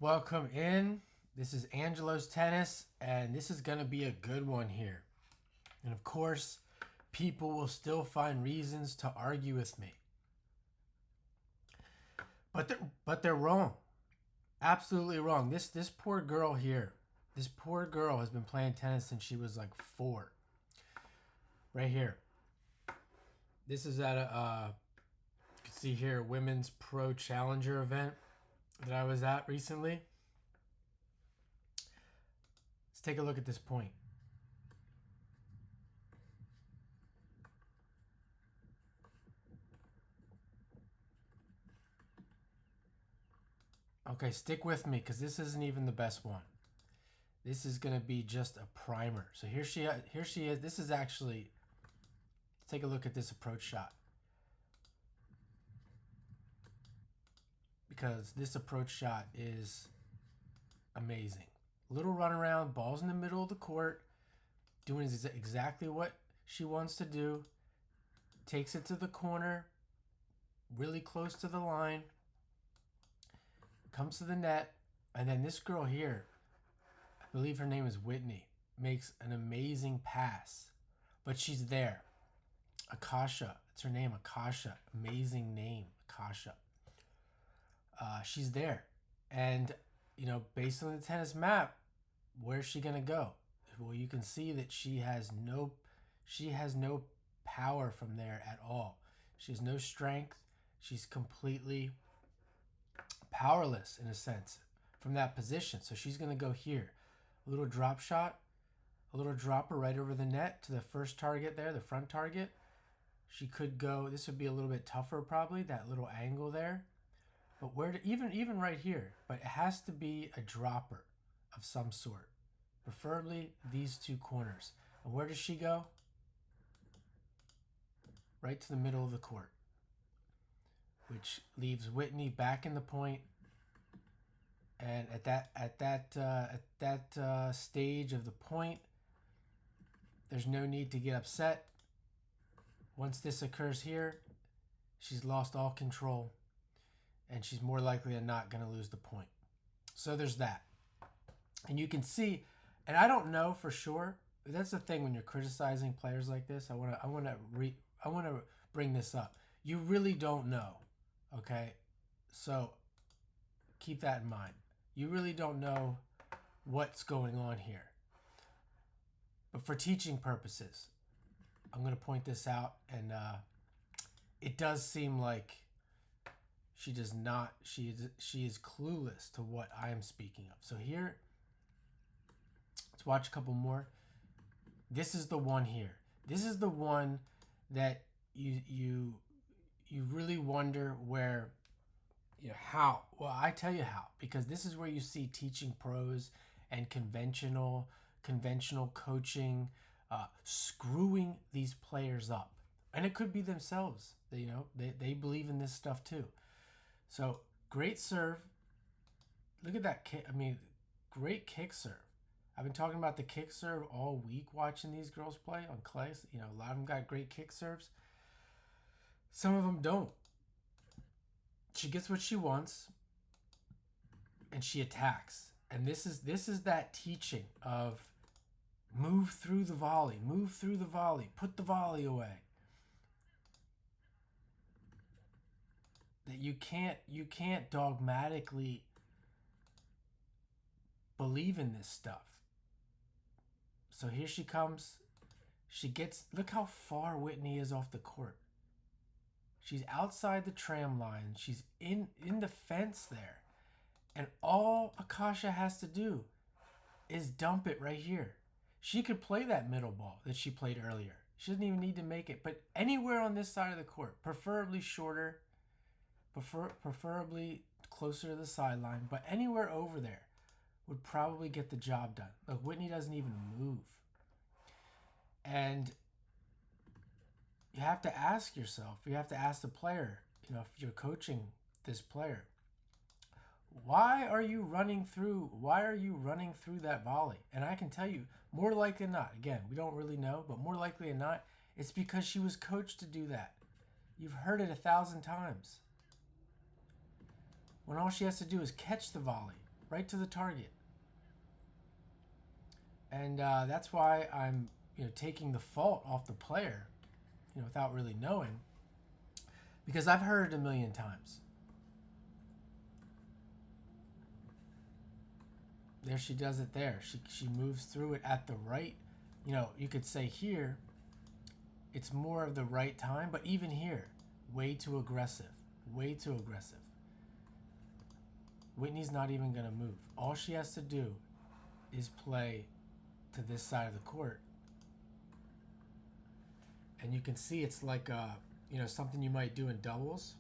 Welcome in. This is Angelo's Tennis, and this is going to be a good one here. And of course, people will still find reasons to argue with me. But they're wrong. Absolutely wrong. This poor girl here. This poor girl has been playing tennis since she was like 4. Right here. This is at you can see here, Women's Pro Challenger event that I was at recently. Let's take a look at this point. Okay, stick with me because this isn't even the best one. This is going to be just a primer. So here she is. This is actually, let's take a look at this approach shot. Because this approach shot is amazing. Little run around, balls in the middle of the court, doing exactly what she wants to do. Takes it to the corner, really close to the line, comes to the net, and then this girl here, I believe her name is Whitney, makes an amazing pass. But she's there. Akasha, it's her name, Akasha. Amazing name, Akasha. She's there. And, based on the tennis map, where's she going to go? Well, you can see that she has no power from there at all. She has no strength. She's completely powerless in a sense from that position. So she's going to go here. A little drop shot, a little dropper right over the net to the first target there, the front target. She could go, this would be a little bit tougher probably, that little angle there. But even right here, but it has to be a dropper of some sort. Preferably these two corners. And where does she go? Right to the middle of the court, which leaves Whitney back in the point. And at that stage of the point, there's no need to get upset. Once this occurs here, she's lost all control, and she's more likely than not going to lose the point. So there's that. And you can see, and I don't know for sure. That's the thing when you're criticizing players like this. I want to bring this up. You really don't know, okay? So keep that in mind. You really don't know what's going on here. But for teaching purposes, I'm going to point this out, and it does seem like she does not. She is clueless to what I am speaking of. So here, let's watch a couple more. This is the one here. This is the one that you really wonder where, how. Well, I tell you how, because this is where you see teaching pros and conventional coaching screwing these players up, and it could be themselves. They believe in this stuff too. So great serve. Look at that kick. I mean, great kick serve. I've been talking about the kick serve all week watching these girls play on clay. A lot of them got great kick serves. Some of them don't. She gets what she wants, and she attacks. And this is that teaching of move through the volley, put the volley away. That you can't dogmatically believe in this stuff. So here she comes. Look how far Whitney is off the court. She's outside the tram line. She's in the fence there. And all Akasha has to do is dump it right here. She could play that middle ball that she played earlier. She doesn't even need to make it. But anywhere on this side of the court, preferably shorter, preferably closer to the sideline, but anywhere over there would probably get the job done. Look, Whitney doesn't even move. And you have to ask yourself, you have to ask the player, if you're coaching this player, why are you running through that volley? And I can tell you, more likely than not, again, we don't really know, but more likely than not, it's because she was coached to do that. You've heard it 1,000 times. When all she has to do is catch the volley right to the target. And that's why I'm, taking the fault off the player, without really knowing, because I've heard it a million times. There she does it there. She moves through it at the right, you could say here, it's more of the right time, but even here, way too aggressive. Way too aggressive. Whitney's not even going to move. All she has to do is play to this side of the court. And you can see it's like, something you might do in doubles.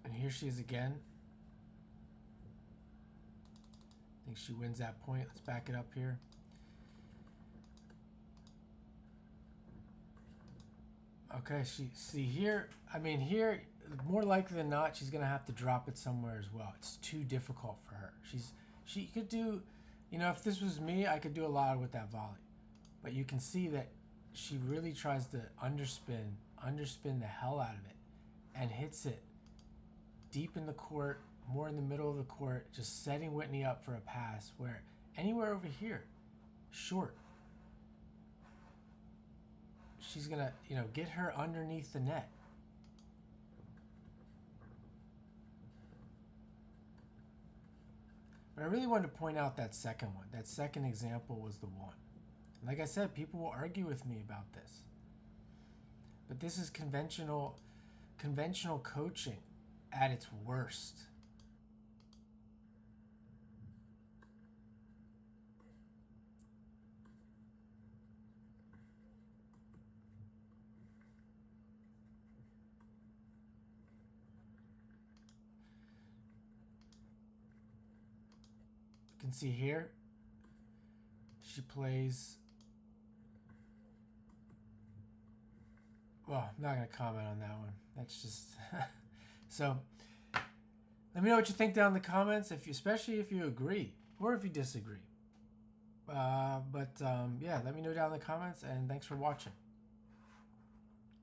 And here she is again. I think she wins that point. Let's back it up here. Okay, here, here, more likely than not, she's going to have to drop it somewhere as well. It's too difficult for her. She could do, if this was me, I could do a lot with that volley. But you can see that she really tries to underspin the hell out of it and hits it deep in the court, more in the middle of the court, just setting Whitney up for a pass where anywhere over here, short. She's going to, get her underneath the net. But I really wanted to point out that second one. That second example was the one. Like I said, people will argue with me about this. But this is conventional coaching at its worst. You can see here, she plays. Well, I'm not going to comment on that one. That's just so. Let me know what you think down in the comments, especially if you agree or if you disagree. Yeah, let me know down in the comments, and thanks for watching.